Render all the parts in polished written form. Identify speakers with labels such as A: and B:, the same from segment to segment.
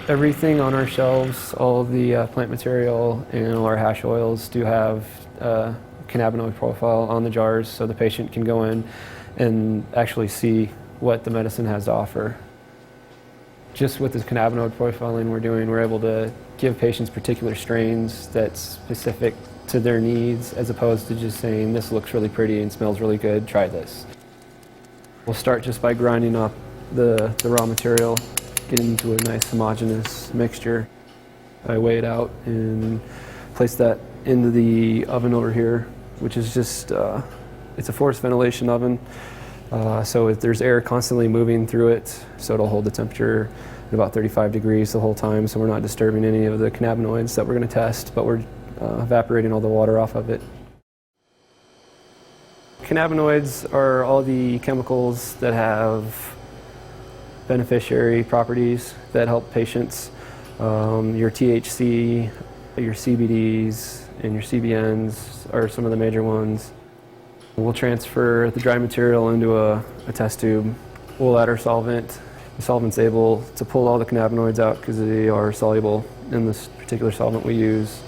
A: Everything on our shelves, all of the plant material and all our hash oils do have cannabinoid profile on the jars, so the patient can go in and actually see what the medicine has to offer. Just with this cannabinoid profiling we're able to give patients particular strains that's specific to their needs, as opposed to just saying, this looks really pretty and smells really good, try this. We'll start just by grinding up the raw material, get into a nice homogeneous mixture. I weigh it out and place that into the oven over here, which is just, it's a forced ventilation oven. So there's air constantly moving through it, so it'll hold the temperature at about 35 degrees the whole time, so we're not disturbing any of the cannabinoids that we're going to test, but we're evaporating all the water off of it. Cannabinoids are all the chemicals that have beneficiary properties that help patients. Your THC, your CBDs, and your CBNs are some of the major ones. We'll transfer the dry material into a test tube. We'll add our solvent. The solvent's able to pull all the cannabinoids out because they are soluble in this particular solvent we use.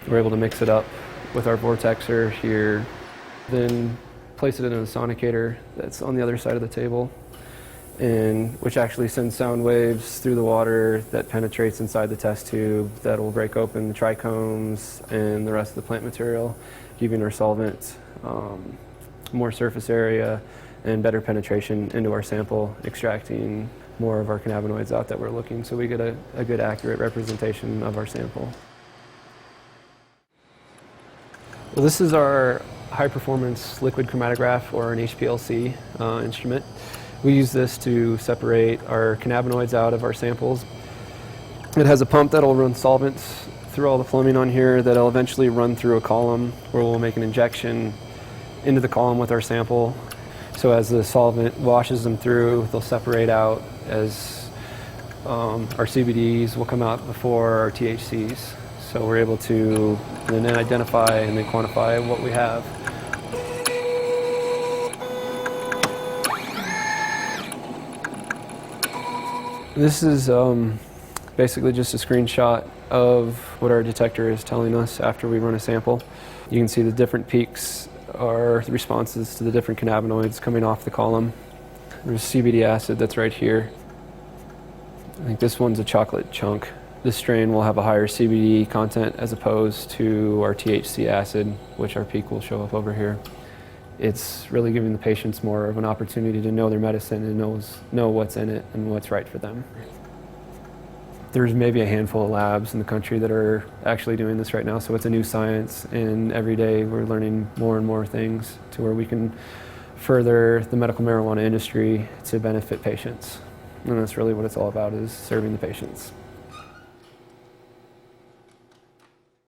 A: We're able to mix it up with our vortexer here, then place it in a sonicator that's on the other side of the table, and which actually sends sound waves through the water that penetrates inside the test tube that will break open the trichomes and the rest of the plant material, giving our solvent more surface area and better penetration into our sample, extracting more of our cannabinoids out that we're looking, so we get a good accurate representation of our sample. Well, this is our high performance liquid chromatograph, or an HPLC instrument. We use this to separate our cannabinoids out of our samples. It has a pump that'll run solvents through all the plumbing on here that'll eventually run through a column where we'll make an injection into the column with our sample. So as the solvent washes them through, they'll separate out as our CBDs will come out before our THCs. So we're able to then identify and then quantify what we have. This is basically just a screenshot of what our detector is telling us after we run a sample. You can see the different peaks are the responses to the different cannabinoids coming off the column. There's CBD acid that's right here. I think this one's a chocolate chunk. This strain will have a higher CBD content as opposed to our THC acid, which our peak will show up over here. It's really giving the patients more of an opportunity to know their medicine and know what's in it and what's right for them. There's maybe a handful of labs in the country that are actually doing this right now, so it's a new science, and every day we're learning more and more things to where we can further the medical marijuana industry to benefit patients. And that's really what it's all about, is serving the patients.